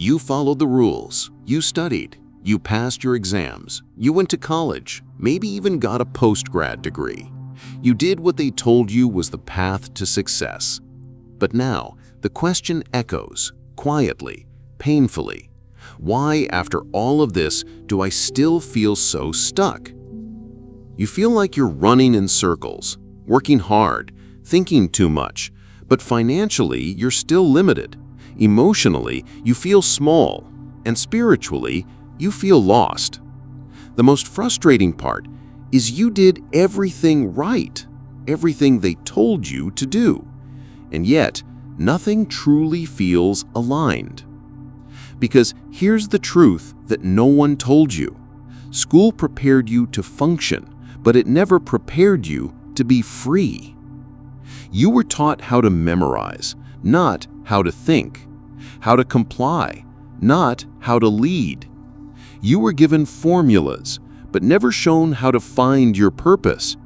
You followed the rules, you studied, you passed your exams, you went to college, maybe even got a post-grad degree. You did what they told you was the path to success. But now, the question echoes, quietly, painfully. Why, after all of this, do I still feel so stuck? You feel like you're running in circles, working hard, thinking too much, but financially, you're still limited. Emotionally, you feel small, and spiritually, you feel lost. The most frustrating part is you did everything right, everything they told you to do, and yet nothing truly feels aligned. Because here's the truth that no one told you. School prepared you to function, but it never prepared you to be free. You were taught how to memorize, not how to think, how to comply, not how to lead. You were given formulas, but never shown how to find your purpose.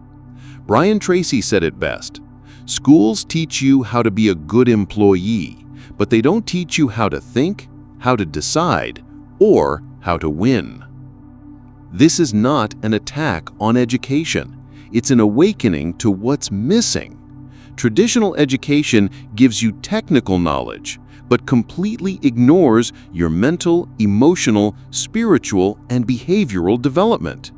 Brian Tracy said it best, "Schools teach you how to be a good employee, but they don't teach you how to think, how to decide, or how to win." This is not an attack on education. It's an awakening to what's missing. Traditional education gives you technical knowledge, but completely ignores your mental, emotional, spiritual, and behavioral development.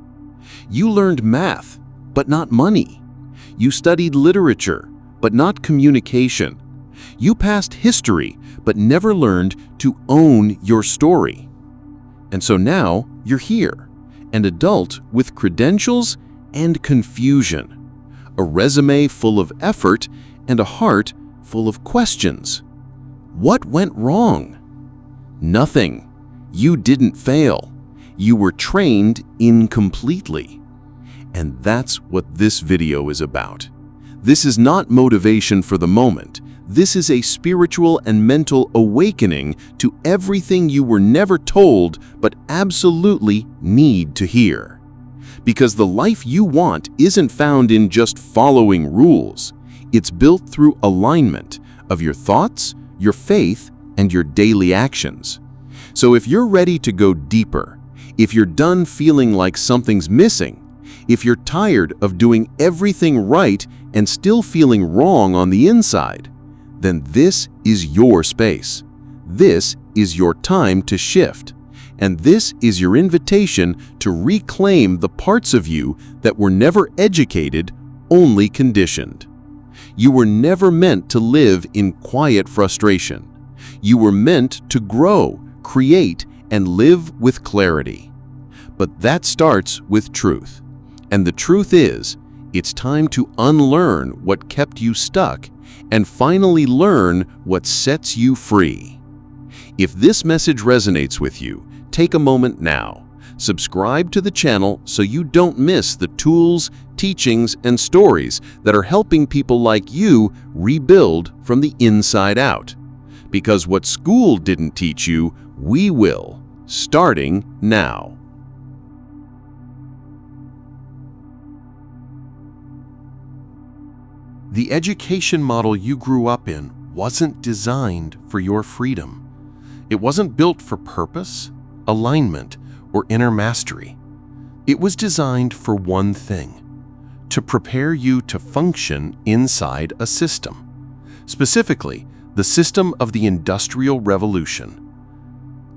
You learned math, but not money. You studied literature, but not communication. You passed history, but never learned to own your story. And so now you're here, an adult with credentials and confusion, a resume full of effort and a heart full of questions. What went wrong? Nothing. You didn't fail. You were trained incompletely. And that's what this video is about. This is not motivation for the moment. This is a spiritual and mental awakening to everything you were never told but absolutely need to hear. Because the life you want isn't found in just following rules. It's built through alignment of your thoughts, your faith, and your daily actions. So if you're ready to go deeper, if you're done feeling like something's missing, if you're tired of doing everything right and still feeling wrong on the inside, then this is your space. This is your time to shift. And this is your invitation to reclaim the parts of you that were never educated, only conditioned. You were never meant to live in quiet frustration. You were meant to grow, create, and live with clarity. But that starts with truth. And the truth is, it's time to unlearn what kept you stuck and finally learn what sets you free. If this message resonates with you, take a moment now. Subscribe to the channel so you don't miss the tools, teachings, and stories that are helping people like you rebuild from the inside out. Because what school didn't teach you, we will, starting now. The education model you grew up in wasn't designed for your freedom. It wasn't built for purpose, alignment, or inner mastery. It was designed for one thing: to prepare you to function inside a system, specifically the system of the Industrial Revolution.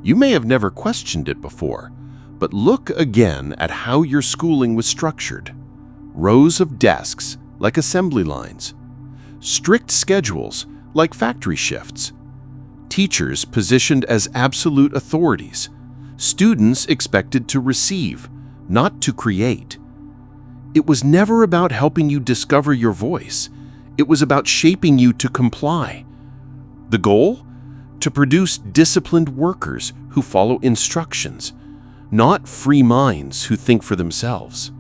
You may have never questioned it before, but look again at how your schooling was structured. Rows of desks, like assembly lines. Strict schedules, like factory shifts. Teachers positioned as absolute authorities. Students expected to receive, not to create. It was never about helping you discover your voice. It was about shaping you to comply. The goal? To produce disciplined workers who follow instructions, not free minds who think for themselves.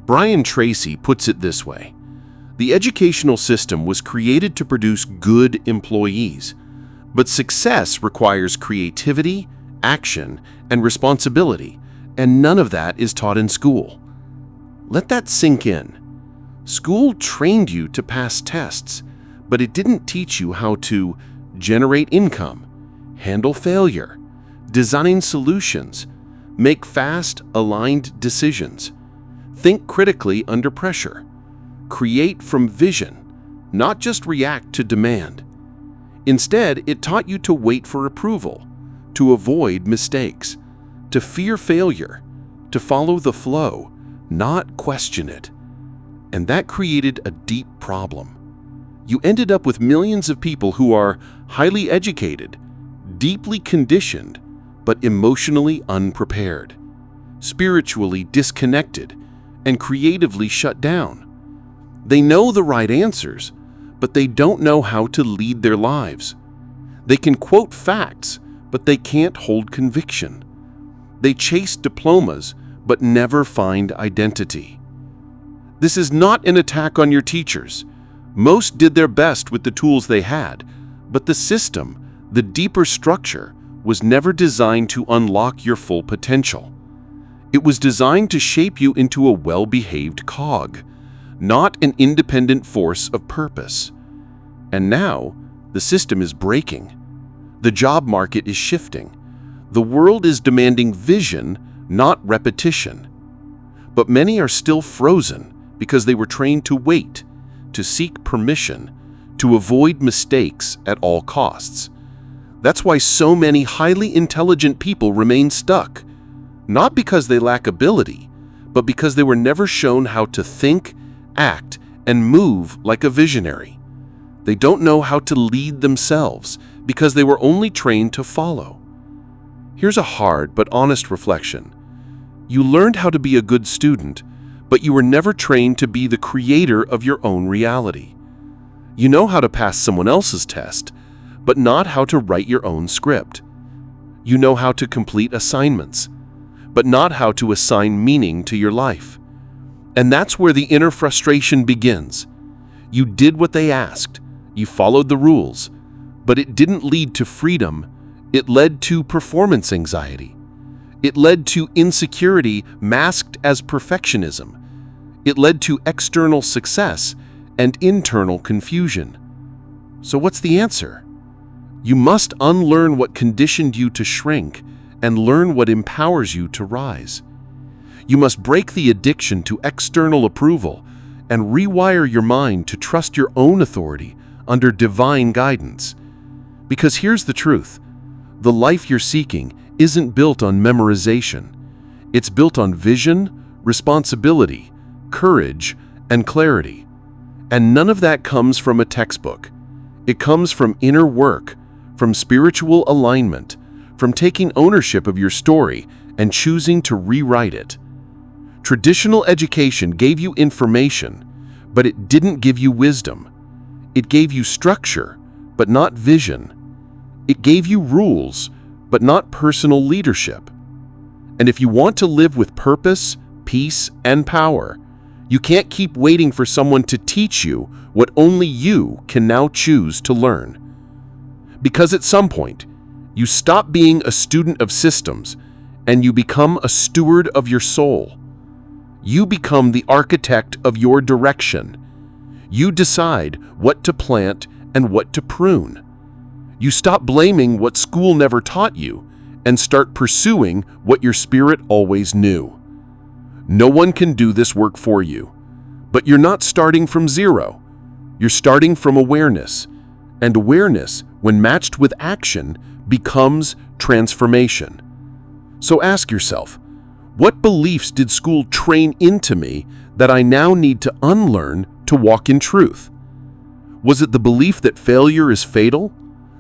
Brian Tracy puts it this way: the educational system was created to produce good employees, but success requires creativity, action, and responsibility, and none of that is taught in school. Let that sink in. School trained you to pass tests, but it didn't teach you how to generate income, handle failure, Design solutions. Make fast, aligned decisions. Think critically under pressure. Create from vision, not just react to demand. Instead, it taught you to wait for approval, to avoid mistakes, to fear failure, to follow the flow, not question it. And that created a deep problem. You ended up with millions of people who are highly educated, deeply conditioned, but emotionally unprepared, spiritually disconnected, and creatively shut down. They know the right answers, but they don't know how to lead their lives. They can quote facts, but they can't hold conviction. They chase diplomas, but never find identity. This is not an attack on your teachers. Most did their best with the tools they had, but the system, the deeper structure, was never designed to unlock your full potential. It was designed to shape you into a well-behaved cog, not an independent force of purpose. And now, the system is breaking. The job market is shifting. The world is demanding vision, not repetition. But many are still frozen because they were trained to wait, to seek permission, to avoid mistakes at all costs. That's why so many highly intelligent people remain stuck, not because they lack ability, but because they were never shown how to think, act, and move like a visionary. They don't know how to lead themselves because they were only trained to follow. Here's a hard but honest reflection. You learned how to be a good student, but you were never trained to be the creator of your own reality. You know how to pass someone else's test, but not how to write your own script. You know how to complete assignments, but not how to assign meaning to your life. And that's where the inner frustration begins. You did what they asked, you followed the rules, but it didn't lead to freedom. It led to performance anxiety. It led to insecurity masked as perfectionism. It led to external success and internal confusion. So what's the answer? You must unlearn what conditioned you to shrink and learn what empowers you to rise. You must break the addiction to external approval and rewire your mind to trust your own authority under divine guidance. Because here's the truth. The life you're seeking isn't built on memorization. It's built on vision, responsibility, courage, and clarity. And none of that comes from a textbook. It comes from inner work, from spiritual alignment, from taking ownership of your story and choosing to rewrite it. Traditional education gave you information, but it didn't give you wisdom. It gave you structure, but not vision. It gave you rules, but not personal leadership. And if you want to live with purpose, peace, and power, you can't keep waiting for someone to teach you what only you can now choose to learn. Because at some point, you stop being a student of systems and you become a steward of your soul. You become the architect of your direction. You decide what to plant and what to prune. You stop blaming what school never taught you and start pursuing what your spirit always knew. No one can do this work for you, but you're not starting from zero. You're starting from awareness, and awareness, when matched with action, becomes transformation. So ask yourself, what beliefs did school train into me that I now need to unlearn to walk in truth? Was it the belief that failure is fatal?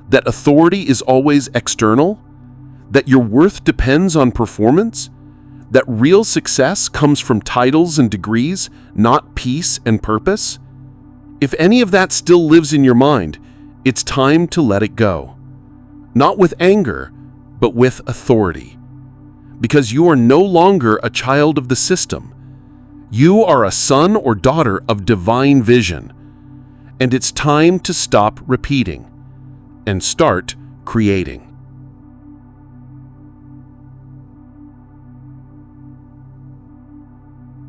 That authority is always external? That your worth depends on performance? That real success comes from titles and degrees, not peace and purpose? If any of that still lives in your mind, it's time to let it go. Not with anger, but with authority. Because you are no longer a child of the system. You are a son or daughter of divine vision. And it's time to stop repeating and start creating.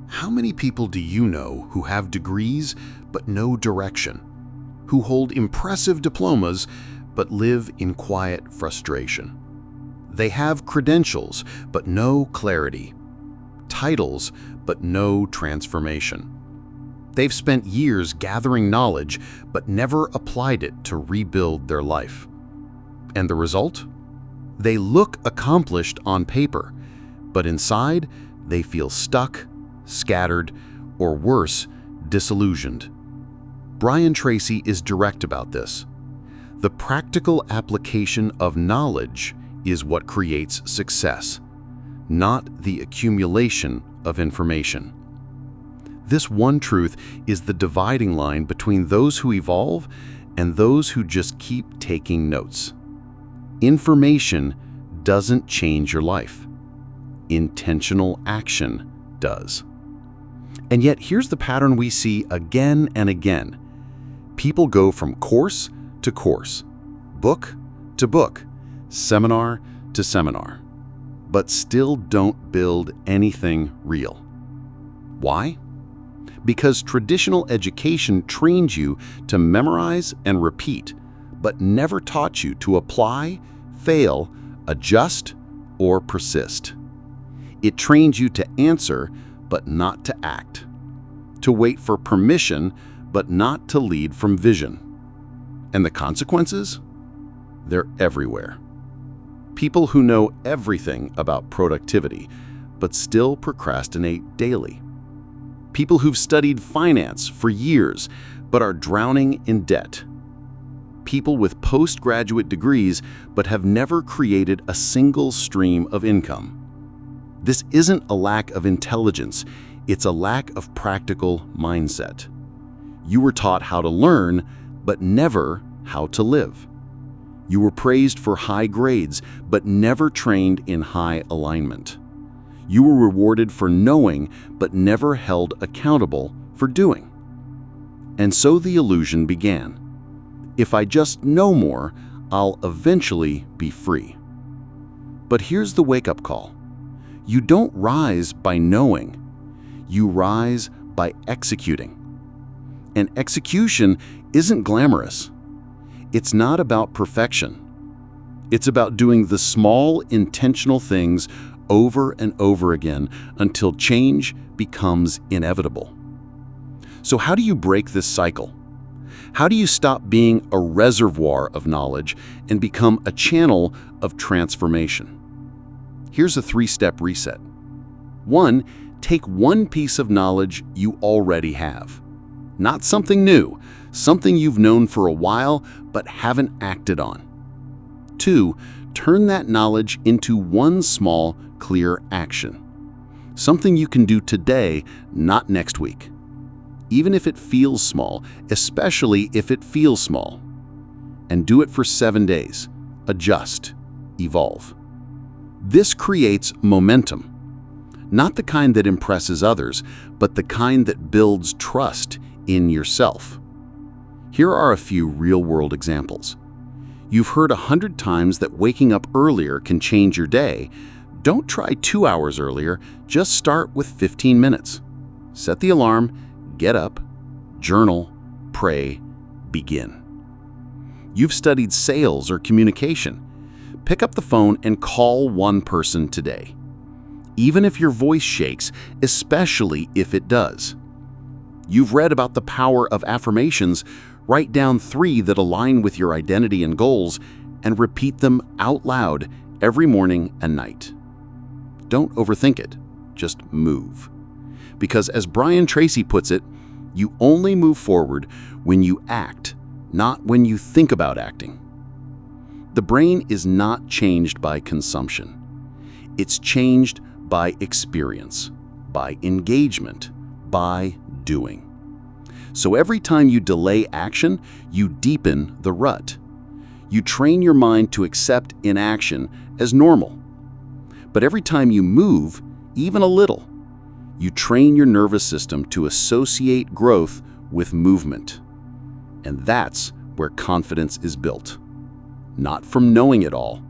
How many people do you know who have degrees but no direction? Who hold impressive diplomas but live in quiet frustration? They have credentials, but no clarity. Titles, but no transformation. They've spent years gathering knowledge, but never applied it to rebuild their life. And the result? They look accomplished on paper, but inside, they feel stuck, scattered, or worse, disillusioned. Brian Tracy is direct about this. The practical application of knowledge is what creates success, not the accumulation of information. This one truth is the dividing line between those who evolve and those who just keep taking notes. Information doesn't change your life. Intentional action does. And yet here's the pattern we see again and again. People go from course to course, book to book, seminar to seminar, but still don't build anything real. Why? Because traditional education trained you to memorize and repeat, but never taught you to apply, fail, adjust, or persist. It trained you to answer, but not to act, to wait for permission, but not to lead from vision. And the consequences? They're everywhere. People who know everything about productivity, but still procrastinate daily. People who've studied finance for years, but are drowning in debt. People with postgraduate degrees, but have never created a single stream of income. This isn't a lack of intelligence, it's a lack of practical mindset. You were taught how to learn, but never how to live. You were praised for high grades, but never trained in high alignment. You were rewarded for knowing, but never held accountable for doing. And so the illusion began. If I just know more, I'll eventually be free. But here's the wake-up call. You don't rise by knowing. You rise by executing. And execution isn't glamorous. It's not about perfection. It's about doing the small, intentional things over and over again until change becomes inevitable. So how do you break this cycle? How do you stop being a reservoir of knowledge and become a channel of transformation? Here's a 3-step reset. 1, take one piece of knowledge you already have. Not something new, something you've known for a while but haven't acted on. 2, turn that knowledge into one small, clear action. Something you can do today, not next week. Even if it feels small, especially if it feels small. And do it for 7 days. Adjust. Evolve. This creates momentum. Not the kind that impresses others, but the kind that builds trust in yourself. Here are a few real-world examples. You've heard 100 times that waking up earlier can change your day. Don't try 2 hours earlier, just start with 15 minutes. Set the alarm, get up, journal, pray, begin. You've studied sales or communication. Pick up the phone and call one person today. Even if your voice shakes, especially if it does. You've read about the power of affirmations. Write down 3 that align with your identity and goals and repeat them out loud every morning and night. Don't overthink it, just move. Because as Brian Tracy puts it, you only move forward when you act, not when you think about acting. The brain is not changed by consumption. It's changed by experience, by engagement, by doing. So every time you delay action, you deepen the rut. You train your mind to accept inaction as normal. But every time you move, even a little, you train your nervous system to associate growth with movement. And that's where confidence is built. Not from knowing it all,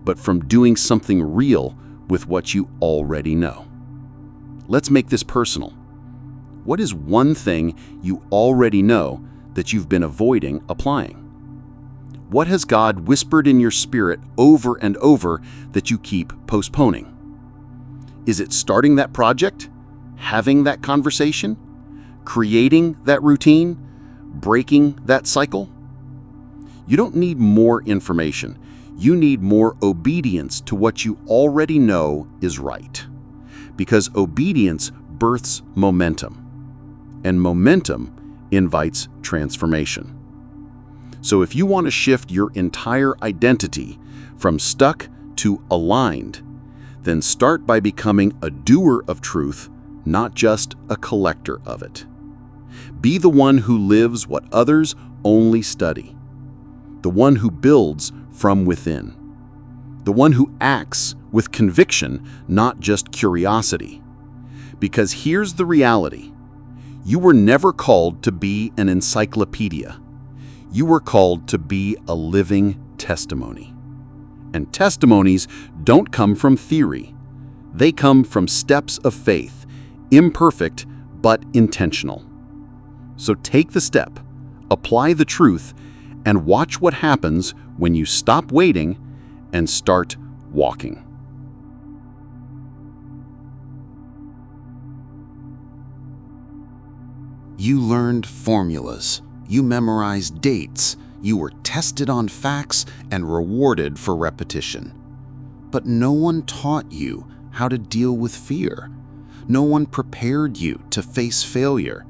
but from doing something real with what you already know. Let's make this personal. What is one thing you already know that you've been avoiding applying? What has God whispered in your spirit over and over that you keep postponing? Is it starting that project? Having that conversation? Creating that routine? Breaking that cycle? You don't need more information. You need more obedience to what you already know is right. Because obedience births momentum, and momentum invites transformation. So if you want to shift your entire identity from stuck to aligned, then start by becoming a doer of truth, not just a collector of it. Be the one who lives what others only study, the one who builds from within, the one who acts with conviction, not just curiosity. Because here's the reality. You were never called to be an encyclopedia. You were called to be a living testimony. And testimonies don't come from theory. They come from steps of faith, imperfect but intentional. So take the step, apply the truth, and watch what happens when you stop waiting and start walking. You learned formulas. You memorized dates. You were tested on facts and rewarded for repetition. But no one taught you how to deal with fear. No one prepared you to face failure.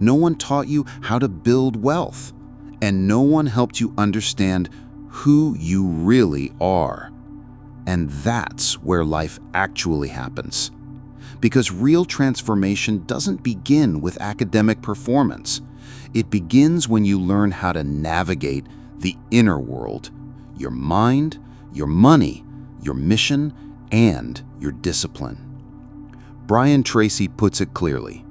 No one taught you how to build wealth. And no one helped you understand who you really are. And that's where life actually happens. Because real transformation doesn't begin with academic performance. It begins when you learn how to navigate the inner world, your mind, your money, your mission, and your discipline. Brian Tracy puts it clearly.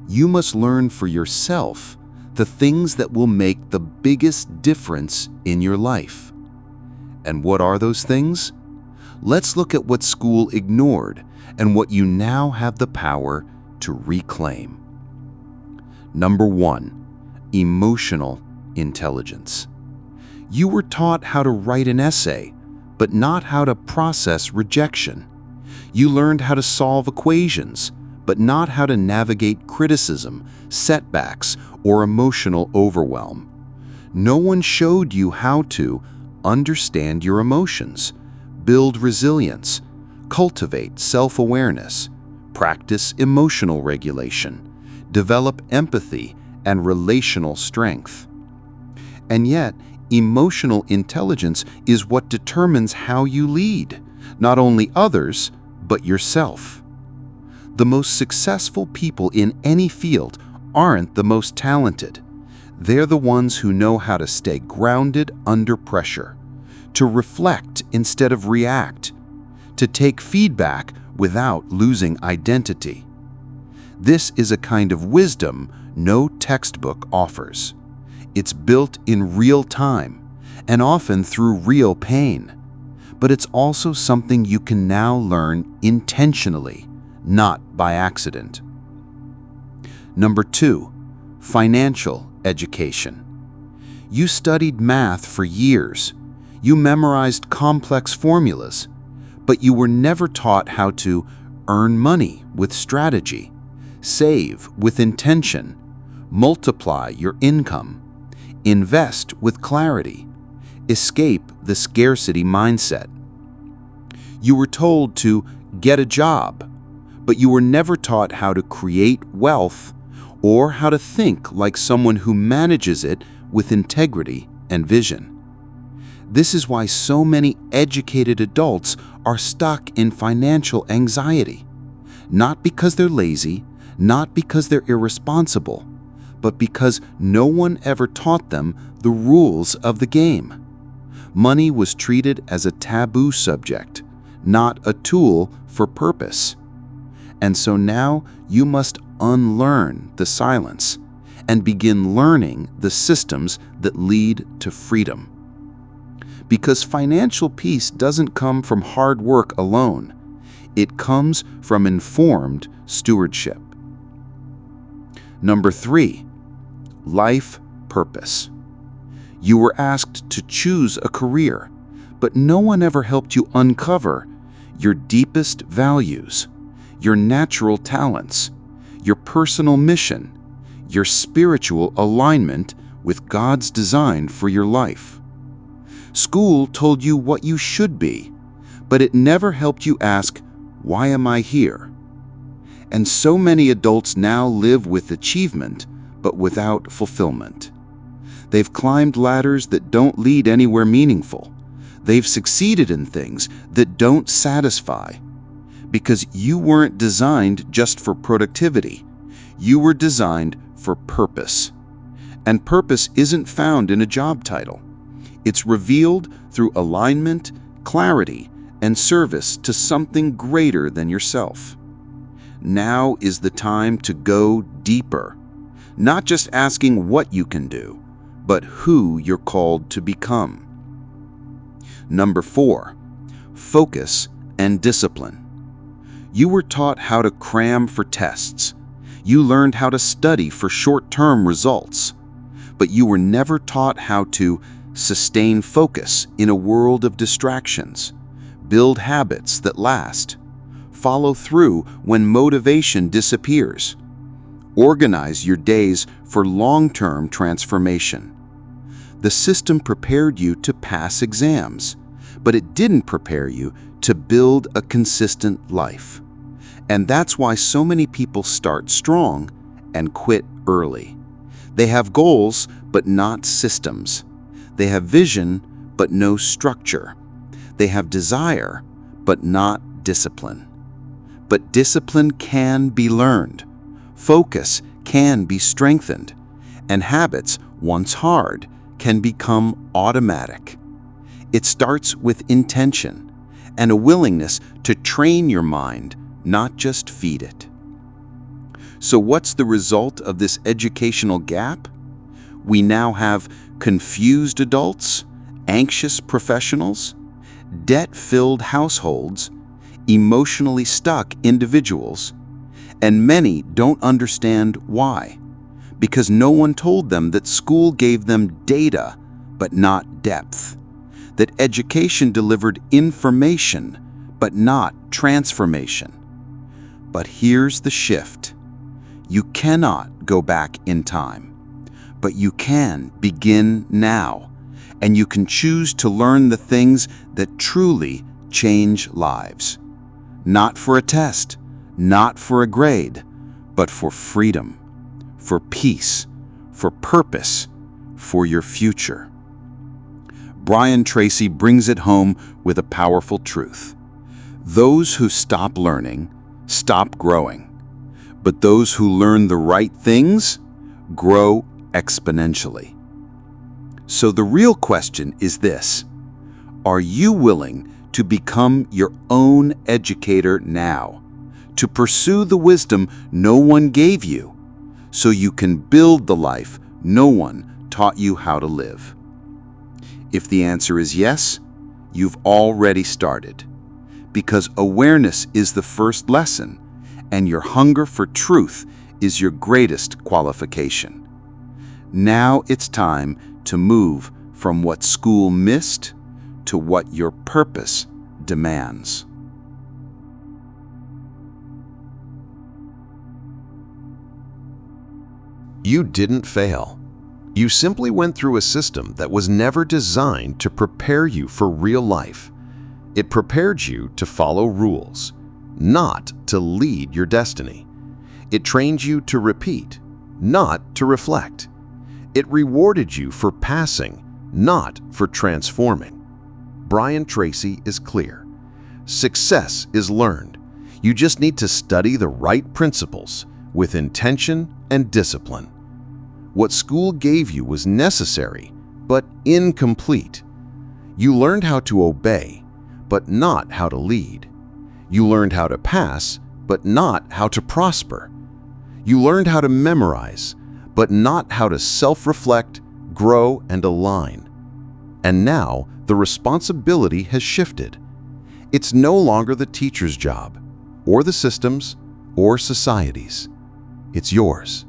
You must learn for yourself the things that will make the biggest difference in your life. And what are those things? Let's look at what school ignored and what you now have the power to reclaim. Number 1, emotional intelligence. You were taught how to write an essay, but not how to process rejection. You learned how to solve equations, but not how to navigate criticism, setbacks, or emotional overwhelm. No one showed you how to understand your emotions, build resilience, cultivate self-awareness, practice emotional regulation, develop empathy and relational strength. And yet, emotional intelligence is what determines how you lead, not only others, but yourself. The most successful people in any field aren't the most talented. They're the ones who know how to stay grounded under pressure, to reflect instead of react, to take feedback without losing identity. This is a kind of wisdom no textbook offers. It's built in real time and often through real pain. But it's also something you can now learn intentionally, not by accident. Number 2, financial education. You studied math for years. You memorized complex formulas, but you were never taught how to earn money with strategy, save with intention, multiply your income, invest with clarity, escape the scarcity mindset. You were told to get a job, but you were never taught how to create wealth or how to think like someone who manages it with integrity and vision. This is why so many educated adults are stuck in financial anxiety, not because they're lazy, not because they're irresponsible, but because no one ever taught them the rules of the game. Money was treated as a taboo subject, not a tool for purpose. And so now you must unlearn the silence and begin learning the systems that lead to freedom. Because financial peace doesn't come from hard work alone. It comes from informed stewardship. Number 3, life purpose. You were asked to choose a career, but no one ever helped you uncover your deepest values, your natural talents, your personal mission, your spiritual alignment with God's design for your life. School told you what you should be, but it never helped you ask, "Why am I here?" And so many adults now live with achievement, but without fulfillment. They've climbed ladders that don't lead anywhere meaningful. They've succeeded in things that don't satisfy. Because you weren't designed just for productivity. You were designed for purpose. And purpose isn't found in a job title. It's revealed through alignment, clarity, and service to something greater than yourself. Now is the time to go deeper, not just asking what you can do, but who you're called to become. Number 4, focus and discipline. You were taught how to cram for tests. You learned how to study for short-term results. But you were never taught how to sustain focus in a world of distractions, build habits that last, follow through when motivation disappears, organize your days for long-term transformation. The system prepared you to pass exams, but it didn't prepare you to build a consistent life. And that's why so many people start strong and quit early. They have goals, but not systems. They have vision, but no structure. They have desire, but not discipline. But discipline can be learned. Focus can be strengthened. And habits, once hard, can become automatic. It starts with intention and a willingness to train your mind, not just feed it. So what's the result of this educational gap? We now have confused adults, anxious professionals, debt-filled households, emotionally stuck individuals, and many don't understand why. Because no one told them that school gave them data, but not depth. That education delivered information, but not transformation. But here's the shift. You cannot go back in time, but you can begin now, and you can choose to learn the things that truly change lives. Not for a test, not for a grade, but for freedom, for peace, for purpose, for your future. Brian Tracy brings it home with a powerful truth. Those who stop learning, stop growing. But those who learn the right things, grow exponentially. So the real question is this: are you willing to become your own educator now? To pursue the wisdom no one gave you, so you can build the life no one taught you how to live? If the answer is yes, you've already started. Because awareness is the first lesson, and your hunger for truth is your greatest qualification. Now it's time to move from what school missed to what your purpose demands. You didn't fail. You simply went through a system that was never designed to prepare you for real life. It prepared you to follow rules, not to lead your destiny. It trained you to repeat, not to reflect. It rewarded you for passing, not for transforming. Brian Tracy is clear. Success is learned. You just need to study the right principles with intention and discipline. What school gave you was necessary, but incomplete. You learned how to obey, but not how to lead. You learned how to pass, but not how to prosper. You learned how to memorize, but not how to self-reflect, grow, and align. And now the responsibility has shifted. It's no longer the teacher's job, or the system's, or society's. It's yours.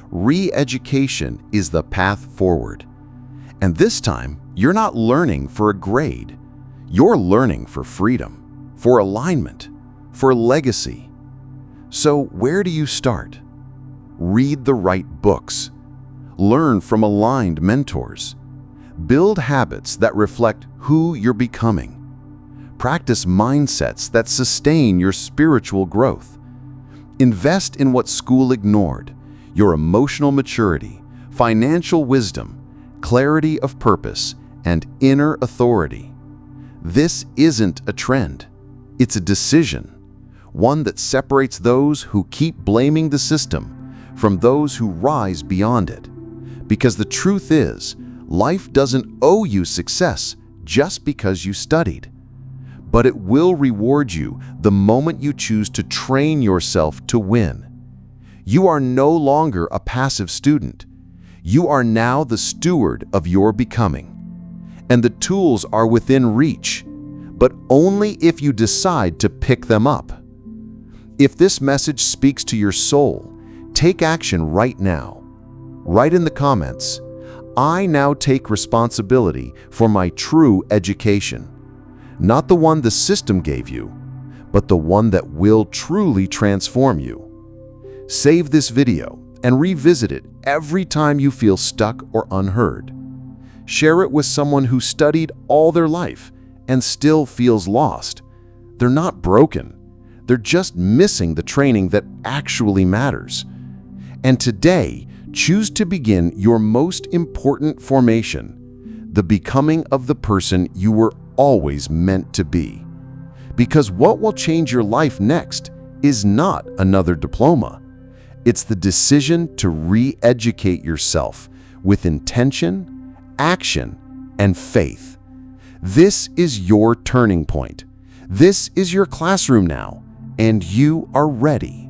Re-education is the path forward. And this time, you're not learning for a grade. You're learning for freedom, for alignment, for legacy. So where do you start? Read the right books. Learn from aligned mentors. Build habits that reflect who you're becoming. Practice mindsets that sustain your spiritual growth. Invest in what school ignored: your emotional maturity, financial wisdom, clarity of purpose, and inner authority. This isn't a trend. It's a decision, one that separates those who keep blaming the system from those who rise beyond it. Because the truth is, life doesn't owe you success just because you studied. But it will reward you the moment you choose to train yourself to win. You are no longer a passive student. You are now the steward of your becoming. And the tools are within reach, but only if you decide to pick them up. If this message speaks to your soul, take action right now. Write in the comments, "I now take responsibility for my true education." Not the one the system gave you, but the one that will truly transform you. Save this video and revisit it every time you feel stuck or unheard. Share it with someone who studied all their life and still feels lost. They're not broken. They're just missing the training that actually matters. And today, choose to begin your most important formation, the becoming of the person you were always meant to be. Because what will change your life next is not another diploma. It's the decision to re-educate yourself with intention, action, and faith. This is your turning point. This is your classroom now, and you are ready.